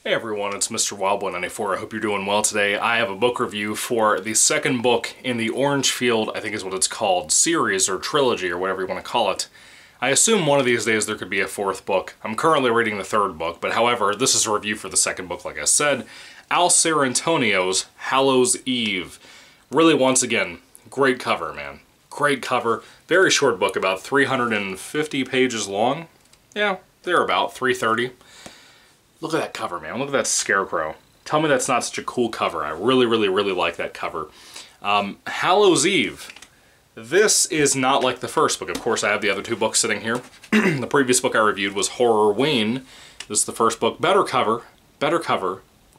Hey everyone, it's Mr. Wildboy94. I hope you're doing well today. I have a book review for the second book in the Orangefield, I think is what it's called, series or trilogy or whatever you want to call it. I assume one of these days there could be a fourth book. I'm currently reading the third book, but however, this is a review for the second book, like I said. Al Sarantonio's Hallows Eve. Really, once again, great cover, man. Great cover. Very short book, about 350 pages long. Yeah, they're about 330. Look at that cover, man. Look at that scarecrow. Tell me that's not such a cool cover. I really, really, really like that cover. Hallows Eve. This is not like the first book. Of course, I have the other two books sitting here. The previous book I reviewed was Horrorween. This is the first book. Better cover,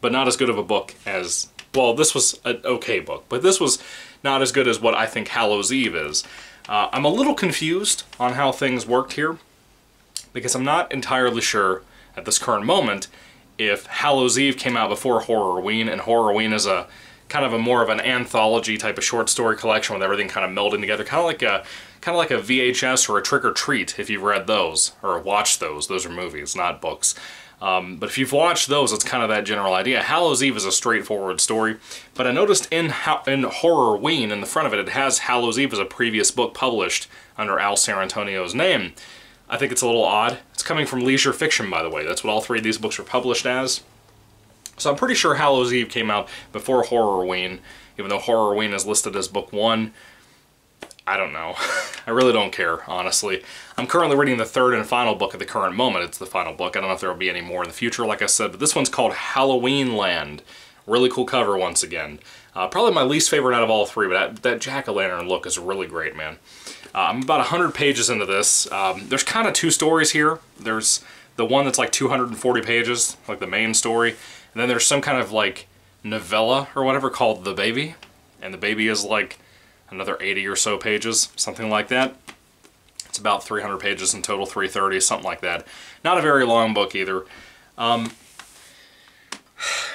but not as good of a book as... Well, this was an okay book, but this was not as good as what I think Hallows Eve is. I'm a little confused on how things worked here, because I'm not entirely sure at this current moment if Hallows Eve came out before Horrorween, and Horrorween is a kind of a more of an anthology type of short story collection with everything kind of melding together, kind of like a VHS or a Trick or Treat if you've read those or watched those. Those are movies, not books. But if you've watched those, it's kind of that general idea. Hallows Eve is a straightforward story, but I noticed in Horrorween, in the front of it, it has Hallows Eve as a previous book published under Al Sarantonio's name. I think it's a little odd. It's coming from Leisure Fiction, by the way. That's what all three of these books are published as. So I'm pretty sure Hallows Eve came out before Horrorween, even though Horrorween is listed as book 1. I don't know. I really don't care, honestly. I'm currently reading the third and final book at the current moment. It's the final book. I don't know if there will be any more in the future, like I said, but this one's called Halloween Land. Really cool cover once again. Probably my least favorite out of all three, but that jack-o'-lantern look is really great, man. I'm about 100 pages into this. There's kind of two stories here. There's the one that's like 240 pages, like the main story, and then there's some kind of like novella or whatever called The Baby, and The Baby is like another 80 or so pages, something like that. It's about 300 pages in total, 330, something like that. Not a very long book either.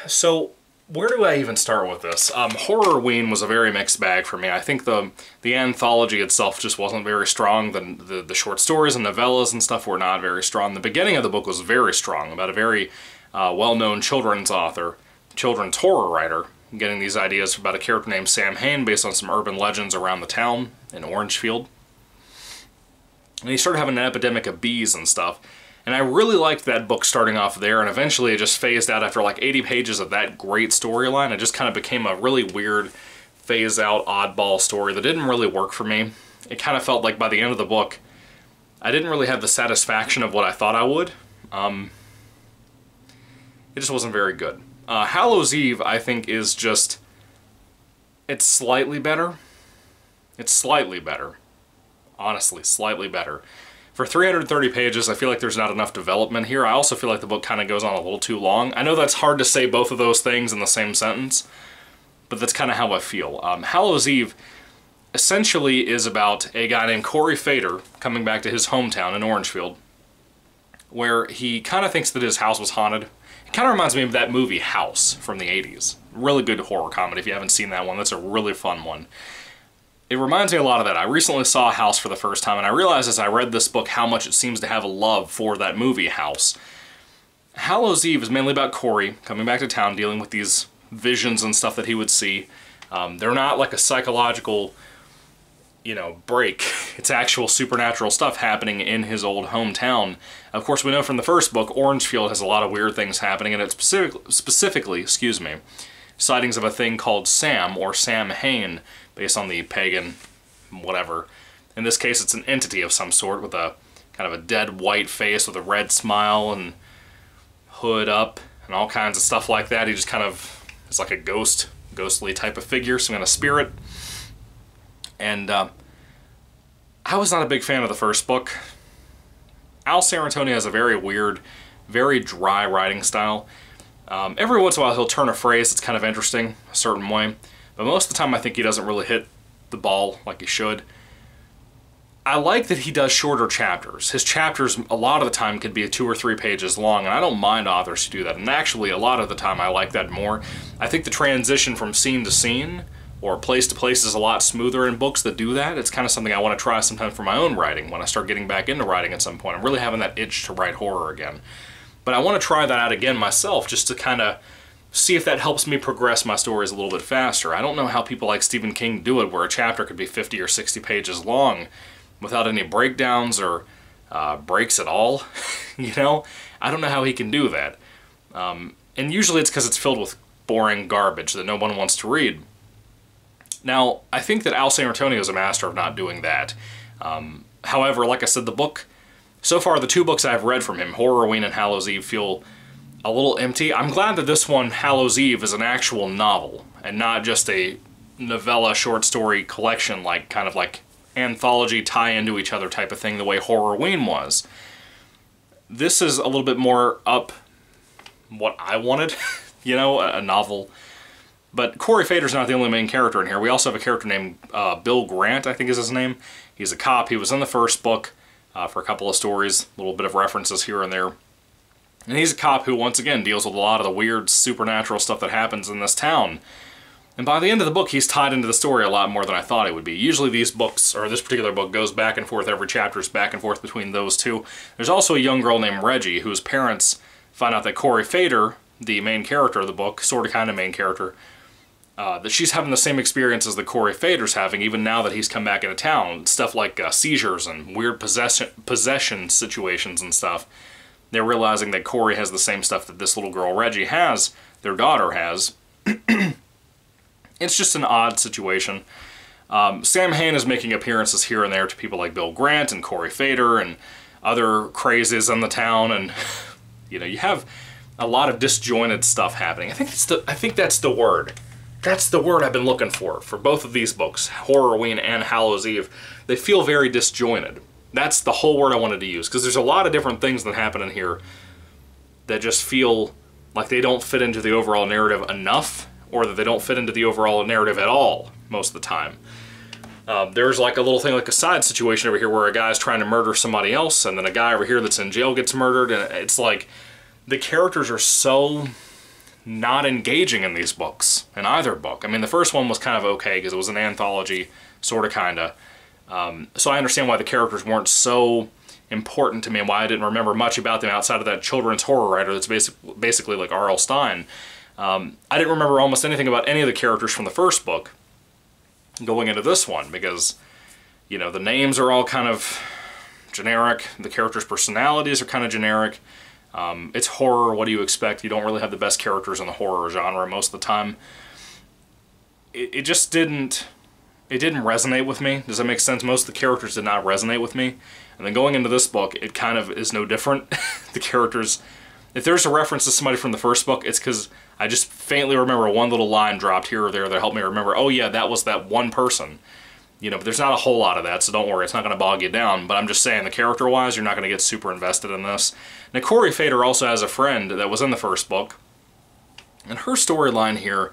So where do I even start with this? Horrorween was a very mixed bag for me. I think the anthology itself just wasn't very strong. The short stories and novellas and stuff were not very strong. The beginning of the book was very strong, about a very well-known children's author, children's horror writer, getting these ideas about a character named Sam Hain based on some urban legends around the town in Orangefield. And he started having an epidemic of bees and stuff. And I really liked that book starting off there, and eventually it just phased out after like 80 pages of that great storyline. It just kind of became a really weird, phase-out, oddball story that didn't really work for me. It kind of felt like by the end of the book, I didn't really have the satisfaction of what I thought I would. It just wasn't very good. Hallows Eve, I think, is just... It's slightly better. It's slightly better. Honestly, slightly better. For 330 pages, I feel like there's not enough development here. I also feel like the book kind of goes on a little too long. I know that's hard to say both of those things in the same sentence, but that's kind of how I feel. Hallows Eve essentially is about a guy named Corey Fader coming back to his hometown in Orangefield, where he kind of thinks that his house was haunted. It kind of reminds me of that movie House from the 80s. Really good horror comedy if you haven't seen that one. That's a really fun one. It reminds me a lot of that. I recently saw House for the first time, and I realized as I read this book how much it seems to have a love for that movie, House. Hallows Eve is mainly about Corey coming back to town, dealing with these visions and stuff that he would see. They're not like a psychological, break. It's actual supernatural stuff happening in his old hometown. Of course, we know from the first book, Orangefield has a lot of weird things happening, and it's specifically, sightings of a thing called Sam, or Sam Hain, based on the pagan whatever. In this case, it's an entity of some sort with a kind of a dead white face with a red smile and hood up and all kinds of stuff like that. He just kind of is like a ghostly type of figure, some kind of spirit. And I was not a big fan of the first book. Al Sarantonio has a very weird, very dry writing style. Every once in a while he'll turn a phrase that's kind of interesting, a certain way. But most of the time I think he doesn't really hit the ball like he should. I like that he does shorter chapters. His chapters a lot of the time could be 2 or 3 pages long, and I don't mind authors who do that. And actually a lot of the time I like that more. I think the transition from scene to scene or place to place is a lot smoother in books that do that. It's kind of something I want to try sometime for my own writing when I start getting back into writing at some point. I'm really having that itch to write horror again. But I want to try that out again myself, just to kind of see if that helps me progress my stories a little bit faster. I don't know how people like Stephen King do it, where a chapter could be 50 or 60 pages long without any breakdowns or breaks at all. You know? I don't know how he can do that. And usually it's because it's filled with boring garbage that no one wants to read. Now, I think that Al Santornio is a master of not doing that. However, like I said, the book, so far the two books I've read from him, Horrorween and Hallows Eve, feel a little empty. I'm glad that this one, Hallows Eve, is an actual novel and not just a novella short story collection, like kind of like anthology tie into each other type of thing, the way Horrorween was. This is a little bit more up what I wanted, you know, a novel. But Corey Fader's not the only main character in here. We also have a character named Bill Grant, I think is his name. He's a cop. He was in the first book for a couple of stories, a little bit of references here and there. And he's a cop who, once again, deals with a lot of the weird supernatural stuff that happens in this town. And by the end of the book, he's tied into the story a lot more than I thought he would be. Usually these books, or this particular book, goes back and forth. Every chapter is back and forth between those two. There's also a young girl named Reggie, whose parents find out that Corey Fader, the main character of the book, sort of kind of main character, that she's having the same experiences that Corey Fader's having, even now that he's come back into town. Stuff like seizures and weird possession situations and stuff. They're realizing that Corey has the same stuff that this little girl Reggie has, their daughter has. It's just an odd situation. Sam Hain is making appearances here and there to people like Bill Grant and Corey Fader and other crazes in the town, and you know, you have a lot of disjointed stuff happening. I think that's the word. That's the word I've been looking for both of these books, Horrorween and Hallows Eve. They feel very disjointed. That's the whole word I wanted to use, because there's a lot of different things that happen in here that just feel like they don't fit into the overall narrative enough, or that they don't fit into the overall narrative at all most of the time. There's like a little thing, like a side situation over here where a guy's trying to murder somebody else, and then a guy over here that's in jail gets murdered, and it's like the characters are so not engaging in these books, in either book. I mean, the first one was kind of okay because it was an anthology, sort of, kind of. So I understand why the characters weren't so important to me and why I didn't remember much about them outside of that children's horror writer that's basically like R.L. Stine. I didn't remember almost anything about any of the characters from the first book going into this one because, you know, the names are all kind of generic. The characters' personalities are kind of generic. It's horror. What do you expect? You don't really have the best characters in the horror genre most of the time. It just didn't... It didn't resonate with me. Does that make sense? Most of the characters did not resonate with me. And then going into this book, it kind of is no different. The characters... If there's a reference to somebody from the first book, it's because I just faintly remember one little line dropped here or there that helped me remember, oh yeah, that was that one person. You know, but there's not a whole lot of that, so don't worry, it's not going to bog you down. But I'm just saying, the character-wise, you're not going to get super invested in this. Now, Corey Fader also has a friend that was in the first book, and her storyline here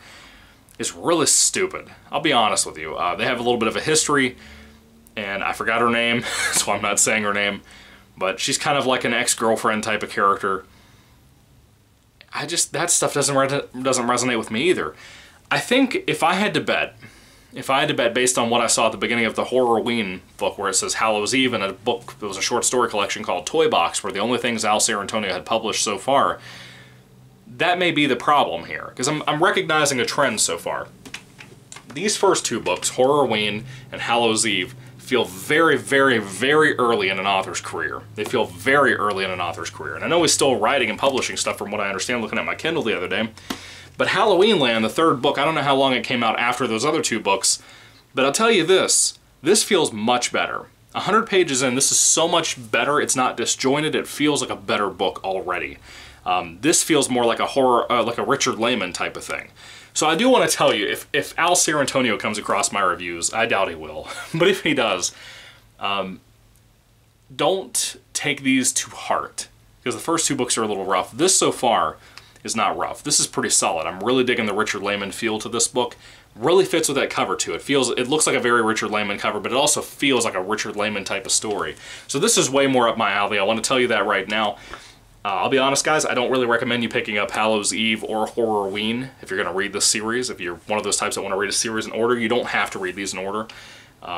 is really stupid. I'll be honest with you. They have a little bit of a history, and I forgot her name, so I'm not saying her name, but she's kind of like an ex-girlfriend type of character. That stuff doesn't resonate with me either. I think if I had to bet based on what I saw at the beginning of the Horrorween book where it says Hallows Eve, and a book that was a short story collection called Toy Box, were the only things Al Santornio had published so far, that may be the problem here, because I'm recognizing a trend so far. These first two books, Horrorween and Hallows Eve, feel very, very, very early in an author's career. They feel very early in an author's career. And I know he's still writing and publishing stuff from what I understand looking at my Kindle the other day. But Halloween Land, the third book, I don't know how long it came out after those other two books, but I'll tell you this feels much better. 100 pages in, this is so much better. It's not disjointed. It feels like a better book already. This feels more like a horror, like a Richard Lehman type of thing. So I do want to tell you, if Al Santornio comes across my reviews, I doubt he will, but if he does, don't take these to heart, because the first two books are a little rough. This so far is not rough. This is pretty solid. I'm really digging the Richard Lehman feel to this book. Really fits with that cover too. It looks like a very Richard Lehman cover, but it also feels like a Richard Lehman type of story. So this is way more up my alley. I want to tell you that right now. I'll be honest, guys, I don't really recommend you picking up Hallows Eve or Horrorween if you're going to read this series. If you're one of those types that want to read a series in order, you don't have to read these in order.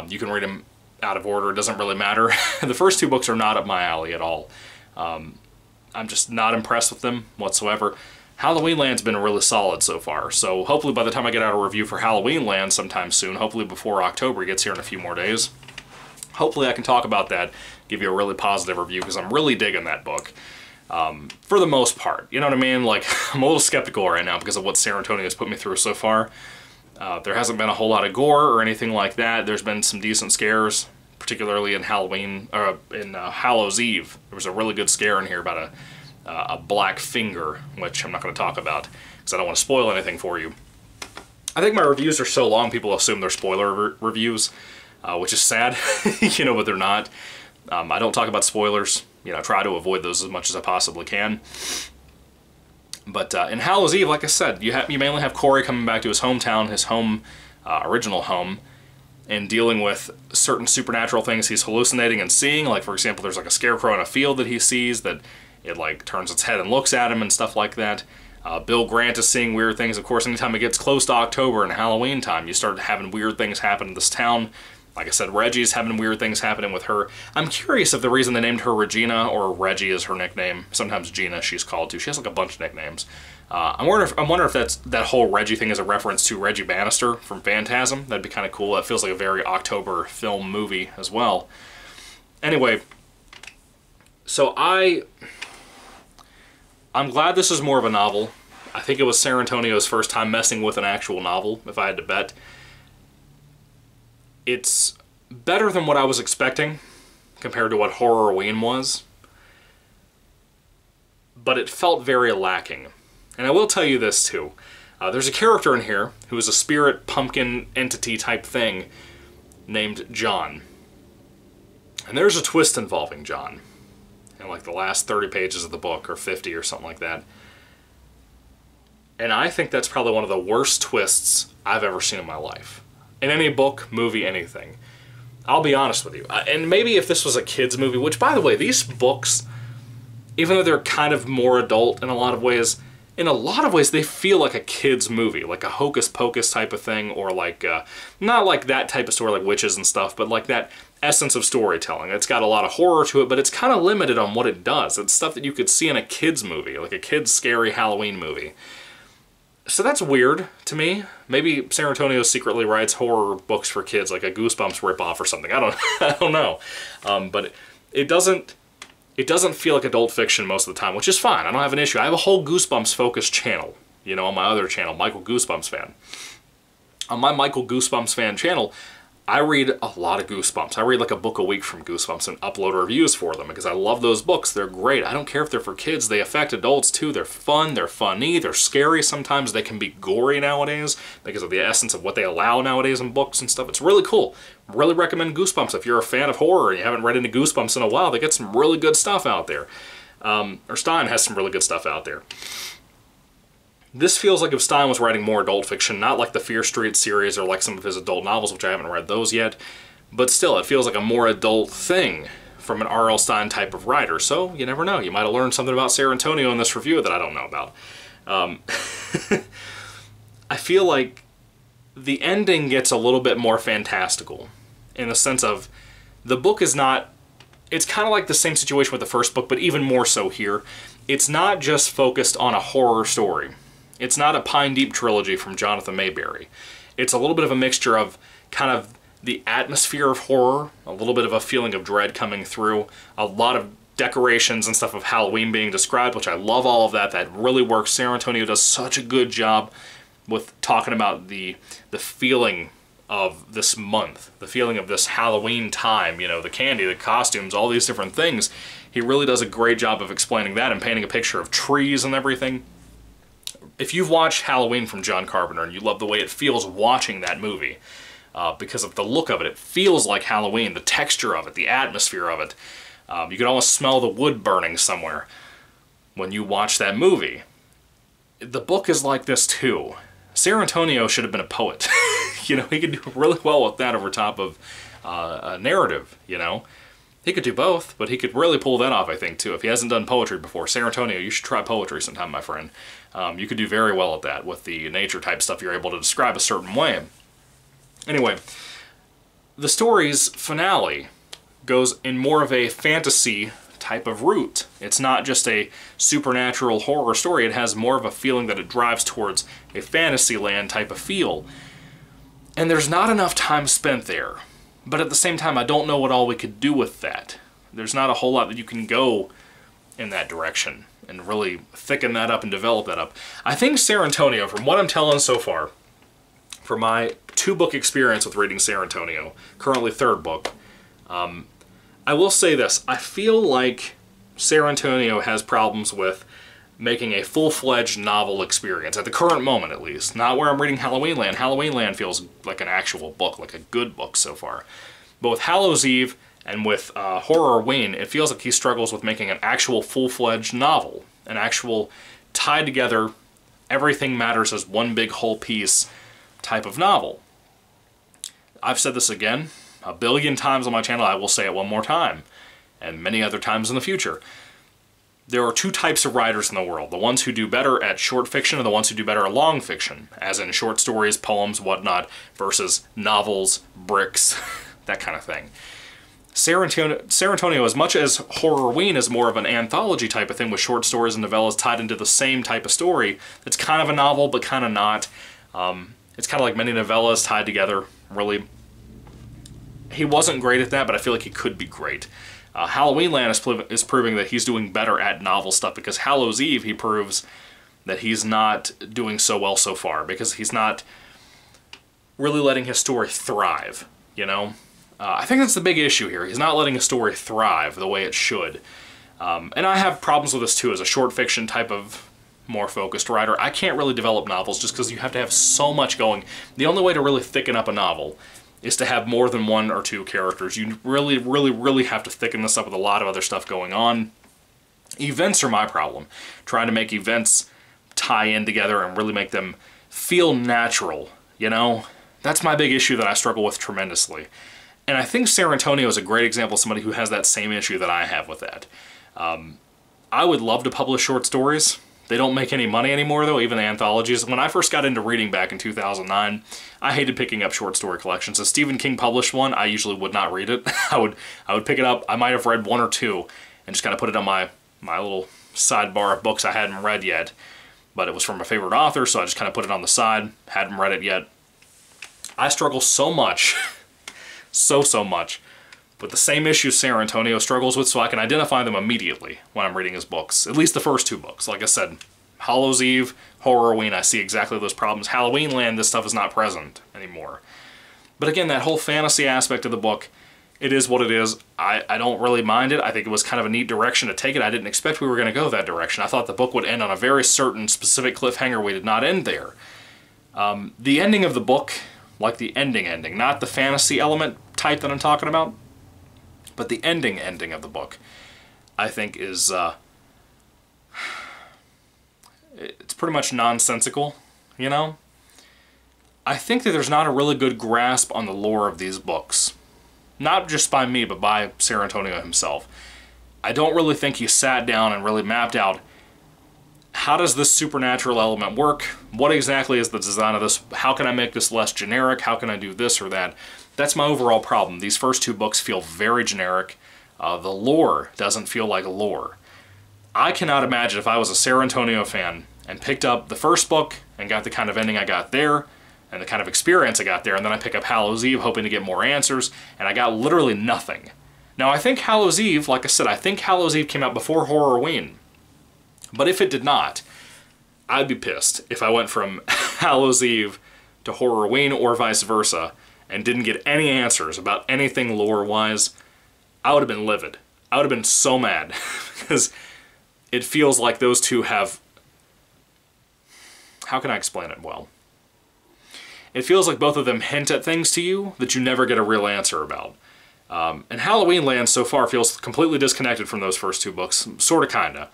You can read them out of order. It doesn't really matter. The first two books are not up my alley at all. I I'm just not impressed with them whatsoever. Halloween Land's been really solid so far, so hopefully by the time I get out a review for Halloween Land sometime soon, hopefully before October gets here in a few more days, hopefully I can talk about that, give you a really positive review, because I'm really digging that book. For the most part, you know what I mean? Like, I'm a little skeptical right now because of what San Antonio has put me through so far. There hasn't been a whole lot of gore or anything like that. There's been some decent scares, particularly in Hallows Eve. There was a really good scare in here about a black finger, which I'm not going to talk about because I don't want to spoil anything for you. I think my reviews are so long, people assume they're spoiler reviews, which is sad, you know, but they're not. I don't talk about spoilers. You know, try to avoid those as much as I possibly can. But in Hallows Eve, like I said, you mainly have Corey coming back to his hometown, his original home, and dealing with certain supernatural things he's hallucinating and seeing. Like, for example, there's like a scarecrow in a field that he sees that it like turns its head and looks at him and stuff like that. Bill Grant is seeing weird things. Of course, anytime it gets close to October and Halloween time, you start having weird things happen in this town. Like I said, Reggie's having weird things happening with her. I'm curious if the reason they named her Regina, or Reggie is her nickname, sometimes Gina she's called too. She has like a bunch of nicknames. I'm wondering if that whole Reggie thing is a reference to Reggie Bannister from Phantasm. That'd be kind of cool. That feels like a very October film movie as well. Anyway, so I'm glad this is more of a novel. I think it was San Antonio's first time messing with an actual novel, if I had to bet. It's better than what I was expecting compared to what Horrorween was, but it felt very lacking. And I will tell you this too. There's a character in here who is a spirit pumpkin entity type thing named John. And there's a twist involving John in like the last 30 pages of the book, or 50 or something like that. And I think that's probably one of the worst twists I've ever seen in my life. In any book, movie, anything. I'll be honest with you. And maybe if this was a kid's movie, which, by the way, these books, even though they're kind of more adult in a lot of ways, they feel like a kid's movie, like a Hocus Pocus type of thing, or like, not like that type of story like witches and stuff, but like that essence of storytelling. It's got a lot of horror to it, but it's kind of limited on what it does. It's stuff that you could see in a kid's movie, like a kid's scary Halloween movie. So that's weird to me. Maybe San Antonio secretly writes horror books for kids, like a Goosebumps ripoff or something. I don't know. But it doesn't feel like adult fiction most of the time, which is fine. I don't have an issue. I have a whole Goosebumps-focused channel, you know, on my other channel, Michael Goosebumps Fan. On my Michael Goosebumps Fan channel, I read a lot of Goosebumps. I read like a book a week from Goosebumps and upload reviews for them because I love those books. They're great. I don't care if they're for kids. They affect adults too. They're fun. They're funny. They're scary. Sometimes they can be gory nowadays because of the essence of what they allow nowadays in books and stuff. It's really cool. Really recommend Goosebumps if you're a fan of horror and you haven't read any Goosebumps in a while. They get some really good stuff out there. Or Stein has some really good stuff out there. This feels like if Stein was writing more adult fiction, not like the Fear Street series or like some of his adult novels, which I haven't read those yet, but still, it feels like a more adult thing from an R.L. Stein type of writer. So, you never know. You might have learned something about San Antonio in this review that I don't know about. I feel like the ending gets a little bit more fantastical in the sense of the book is not... It's kind of like the same situation with the first book, but even more so here. It's not just focused on a horror story. It's not a Pine Deep trilogy from Jonathan Mayberry. It's a little bit of a mixture of kind of the atmosphere of horror, a little bit of a feeling of dread coming through, a lot of decorations and stuff of Halloween being described, which I love all of that. That really works. San Antonio does such a good job with talking about the feeling of this month, the feeling of this Halloween time, you know, the candy, the costumes, all these different things. He really does a great job of explaining that and painting a picture of trees and everything. If you've watched Halloween from John Carpenter and you love the way it feels watching that movie, because of the look of it, it feels like Halloween, the texture of it, the atmosphere of it. You can almost smell the wood burning somewhere when you watch that movie. The book is like this too. San Antonio should have been a poet. You know, he could do really well with that over top of a narrative, you know. He could do both, but he could really pull that off, I think, too. If he hasn't done poetry before, San Antonio, you should try poetry sometime, my friend. You could do very well at that with the nature-type stuff you're able to describe a certain way. Anyway, the story's finale goes in more of a fantasy type of route. It's not just a supernatural horror story. It has more of a feeling that it drives towards a fantasy land type of feel. And there's not enough time spent there. But at the same time, I don't know what all we could do with that. There's not a whole lot that you can go in that direction and really thicken that up and develop that up. I think San Antonio, from what I'm telling so far, for my 2-book experience with reading San Antonio, currently 3rd book, I will say this. I feel like San Antonio has problems with making a full-fledged novel experience, at the current moment at least. Not where I'm reading Halloweenland. Halloweenland feels like an actual book, like a good book so far. But with Hallows Eve and with Horrorween, it feels like he struggles with making an actual full-fledged novel. An actual tied together, everything matters as one big whole piece type of novel. I've said this again a billion times on my channel. I will say it one more time, and many other times in the future. There are 2 types of writers in the world. The ones who do better at short fiction and the ones who do better at long fiction, as in short stories, poems, whatnot, versus novels, bricks, that kind of thing. San Antonio, as much as Horrorween is more of an anthology type of thing with short stories and novellas tied into the same type of story, it's kind of a novel, but kind of not. It's kind of like many novellas tied together, really. He wasn't great at that, but I feel like he could be great. Halloweenland is proving that he's doing better at novel stuff, because Hallows Eve, he proves that he's not doing so well so far, because he's not really letting his story thrive, you know? I think that's the big issue here. He's not letting his story thrive the way it should. And I have problems with this too, as a short fiction type of more focused writer. I can't really develop novels just because you have to have so much going. The only way to really thicken up a novel is to have more than 1 or 2 characters. You really, really, really have to thicken this up with a lot of other stuff going on. Events are my problem. Trying to make events tie in together and really make them feel natural, you know? That's my big issue that I struggle with tremendously. And I think San Antonio is a great example of somebody who has that same issue that I have with that. I would love to publish short stories. They don't make any money anymore, though, even the anthologies. When I first got into reading back in 2009, I hated picking up short story collections. If Stephen King published one, I usually would not read it. I would pick it up. I might have read 1 or 2 and just kind of put it on my little sidebar of books I hadn't read yet. But it was from a favorite author, so I just kind of put it on the side. Hadn't read it yet. I struggle so much, so much, with the same issues San Antonio struggles with, so I can identify them immediately when I'm reading his books. At least the first 2 books. Like I said, Hallows Eve, Horrorween, I see exactly those problems. Halloweenland, this stuff is not present anymore. But again, that whole fantasy aspect of the book, it is what it is. I don't really mind it. I think it was kind of a neat direction to take it. I didn't expect we were going to go that direction. I thought the book would end on a very certain, specific cliffhanger. We did not end there. The ending of the book, like the ending, not the fantasy element type that I'm talking about, but the ending of the book, I think is, it's pretty much nonsensical, you know? I think that there's not a really good grasp on the lore of these books. Not just by me, but by San Antonio himself. I don't really think he sat down and really mapped out, how does this supernatural element work? What exactly is the design of this? How can I make this less generic? How can I do this or that? That's my overall problem. These first 2 books feel very generic. The lore doesn't feel like lore. I cannot imagine if I was a San Antonio fan and picked up the first book and got the kind of ending I got there, and the kind of experience I got there, and then I pick up Hallows Eve hoping to get more answers, and I got literally nothing. Now, I think Hallows Eve, like I said, I think Hallows Eve came out before Horrorween. But if it did not, I'd be pissed if I went from Hallows Eve to Horrorween or vice versa and didn't get any answers about anything lore-wise. I would have been livid. I would have been so mad because it feels like those 2 have... How can I explain it well? It feels like both of them hint at things to you that you never get a real answer about. And Halloweenland so far feels completely disconnected from those first 2 books. Sorta, kinda.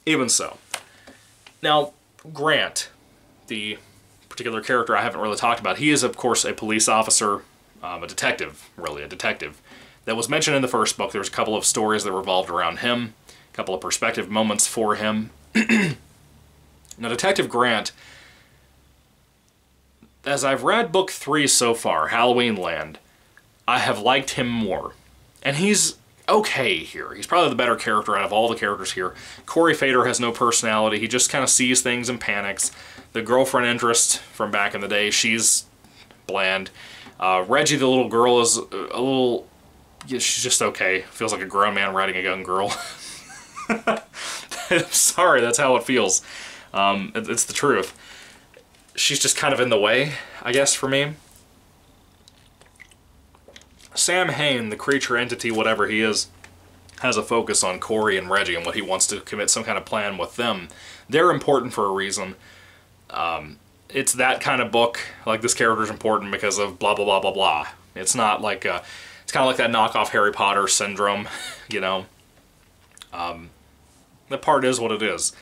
Even so. Now, Grant, the particular character I haven't really talked about, he is, of course, a police officer, a detective, really, a detective, that was mentioned in the first book. There's a couple of stories that revolved around him, a couple of perspective moments for him. Now, Detective Grant, as I've read book 3 so far, Halloweenland, I have liked him more. And he's okay here. He's probably the better character out of all the characters here. Corey Fader has no personality. He just kind of sees things and panics. The girlfriend interest from back in the day, she's bland. Reggie, the little girl, is a little... Yeah, she's just okay. Feels like a grown man riding a young girl. I'm sorry, that's how it feels. It's the truth. She's just kind of in the way, I guess, for me. Sam Hain, the creature, entity, whatever he is, has a focus on Corey and Reggie and what he wants to commit some kind of plan with them. They're important for a reason. It's that kind of book. Like, this character's important because of blah, blah, blah, blah, blah. It's not like... it's kind of like that knockoff Harry Potter syndrome, you know. That part is what it is.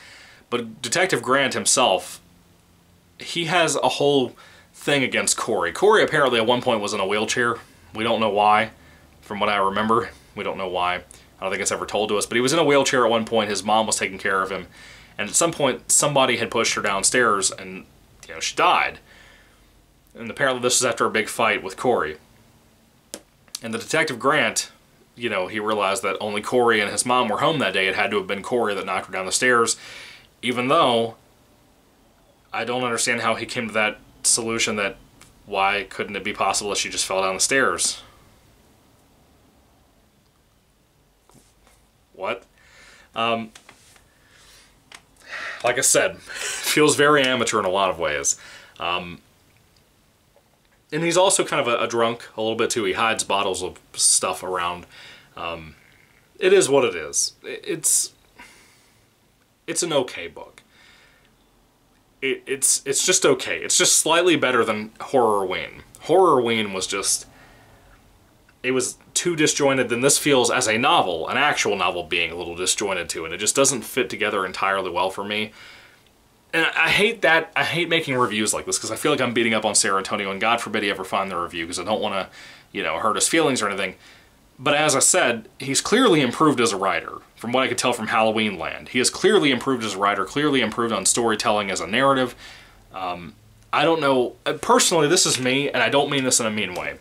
But Detective Grant himself, he has a whole thing against Corey. Corey apparently at one point was in a wheelchair. We don't know why. From what I remember, we don't know why. I don't think it's ever told to us. But he was in a wheelchair at one point. His mom was taking care of him. And at some point, somebody had pushed her downstairs and, you know, she died. And apparently this was after a big fight with Corey. And the Detective Grant, you know, he realized that only Corey and his mom were home that day. It had to have been Corey that knocked her down the stairs. Even though I don't understand how he came to that solution that why couldn't it be possible that she just fell down the stairs? What? Like I said, feels very amateur in a lot of ways. And he's also kind of a drunk a little bit too. He hides bottles of stuff around. It is what it is. It's an okay book. It's just okay. It's just slightly better than Horrorween. Horrorween was just... it was too disjointed. Than this feels as a novel, an actual novel, being a little disjointed too, and it just doesn't fit together entirely well for me. And I hate that. I hate making reviews like this because I feel like I'm beating up on San Antonio, and God forbid he ever find the review because I don't want to, you know, hurt his feelings or anything. But as I said, he's clearly improved as a writer, from what I could tell from Halloween Land. He has clearly improved as a writer, clearly improved on storytelling as a narrative. I don't know. Personally, this is me, and I don't mean this in a mean way.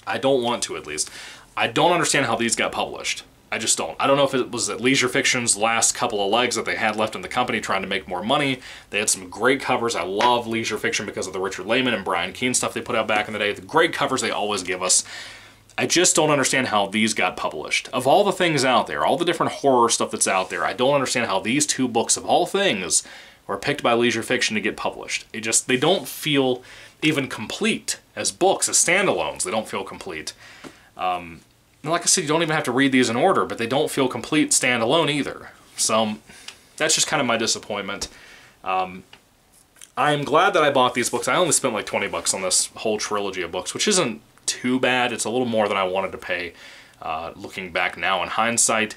I don't want to, at least. I don't understand how these got published. I just don't. I don't know if it was at Leisure Fiction's last couple of legs that they had left in the company trying to make more money. They had some great covers. I love Leisure Fiction because of the Richard Lehman and Brian Keene stuff they put out back in the day. The great covers they always give us. I just don't understand how these got published. Of all the things out there, all the different horror stuff that's out there, I don't understand how these two books, of all things, were picked by Leisure Fiction to get published. They don't feel even complete as books, as standalones. They don't feel complete. And like I said, you don't even have to read these in order, but they don't feel complete standalone either. So that's just kind of my disappointment. I am glad that I bought these books. I only spent like 20 bucks on this whole trilogy of books, which isn't too bad. It's a little more than I wanted to pay looking back now in hindsight.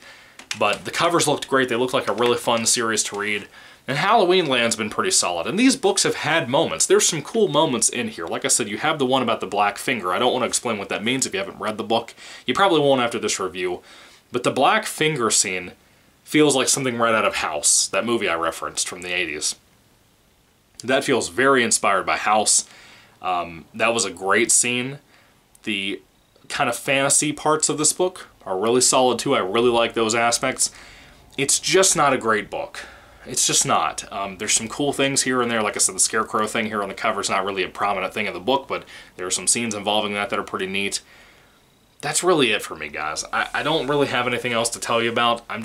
But the covers looked great. They looked like a really fun series to read. And Halloween Land's been pretty solid. And these books have had moments. There's some cool moments in here. Like I said, you have the one about the black finger. I don't want to explain what that means if you haven't read the book. You probably won't after this review. But the black finger scene feels like something right out of House, that movie I referenced from the 80s. That feels very inspired by House. That was a great scene. The kind of fantasy parts of this book are really solid too. I really like those aspects. It's just not a great book. It's just not. There's some cool things here and there. Like I said, the scarecrow thing here on the cover is not really a prominent thing in the book, but there are some scenes involving that are pretty neat. That's really it for me, guys. I don't really have anything else to tell you about. I'm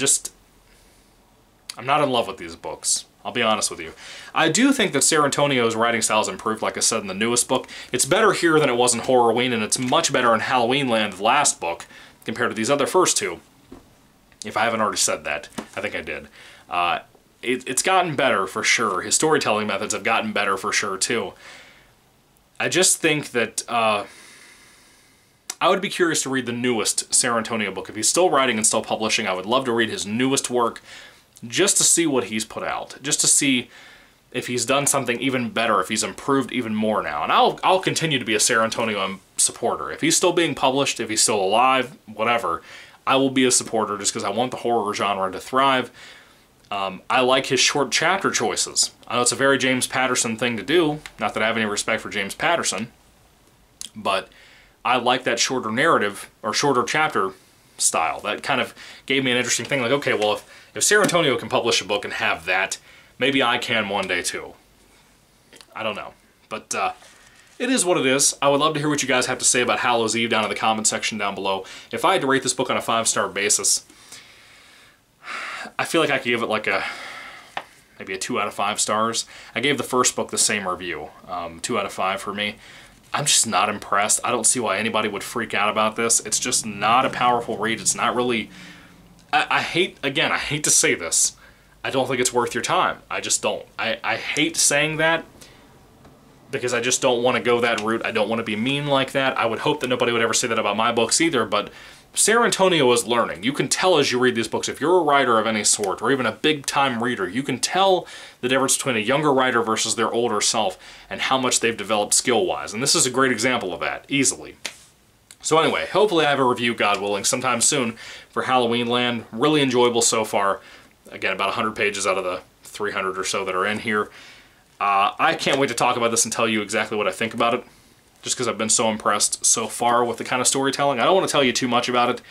not in love with these books. I'll be honest with you. I do think that San Antonio's writing style has improved, like I said, in the newest book. It's better here than it was in Horrorween, and it's much better in Halloween Land, the last book, compared to these other first two. If I haven't already said that, I think I did. It's gotten better, for sure. His storytelling methods have gotten better, for sure, too. I just think that I would be curious to read the newest San Antonio book. If he's still writing and still publishing, I would love to read his newest work, just to see what he's put out, just to see if he's done something even better, if he's improved even more now. And I'll continue to be a San Antonio supporter. If he's still being published, if he's still alive, whatever, I will be a supporter just because I want the horror genre to thrive. I like his short chapter choices. I know it's a very James Patterson thing to do, not that I have any respect for James Patterson, but I like that shorter narrative, or shorter chapter style. That kind of gave me an interesting thing, like, okay, well, if San Antonio can publish a book and have that, maybe I can one day too. I don't know. But it is what it is. I would love to hear what you guys have to say about Hallows Eve down in the comment section down below. If I had to rate this book on a 5-star basis, I feel like I could give it like maybe a 2 out of 5 stars. I gave the first book the same review, 2 out of 5 for me. I'm just not impressed. I don't see why anybody would freak out about this. It's just not a powerful read. It's not really... I hate to say this. I don't think it's worth your time. I just don't. I hate saying that because I just don't want to go that route. I don't want to be mean like that. I would hope that nobody would ever say that about my books either, but San Antonio is learning. You can tell as you read these books, if you're a writer of any sort, or even a big-time reader, you can tell the difference between a younger writer versus their older self and how much they've developed skill-wise. And this is a great example of that, easily. So anyway, hopefully I have a review, God willing, sometime soon for Halloween Land. Really enjoyable so far. Again, about 100 pages out of the 300 or so that are in here. I can't wait to talk about this and tell you exactly what I think about it, just because I've been so impressed so far with the kind of storytelling. I don't want to tell you too much about it,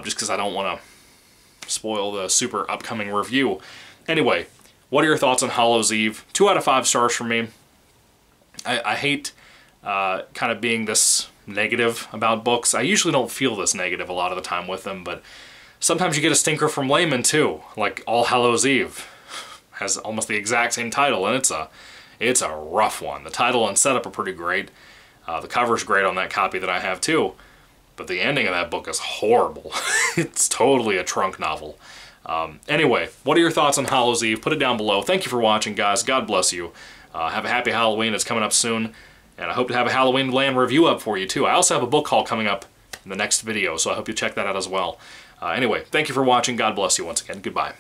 just because I don't want to spoil the super upcoming review. Anyway, what are your thoughts on Hallows Eve? 2 out of 5 stars for me. I hate kind of being this negative about books. I usually don't feel this negative a lot of the time with them, but sometimes you get a stinker from layman too, like All Hallows Eve. Has almost the exact same title, and it's a rough one. The title and setup are pretty great. The cover's great on that copy that I have too, but the ending of that book is horrible. It's totally a trunk novel. Anyway, what are your thoughts on Hallows Eve? Put it down below. Thank you for watching, guys. God bless you. Have a happy Halloween. It's coming up soon, and I hope to have a Halloween Land review up for you too. I also have a book haul coming up in the next video, so I hope you check that out as well. Anyway, thank you for watching. God bless you once again. Goodbye.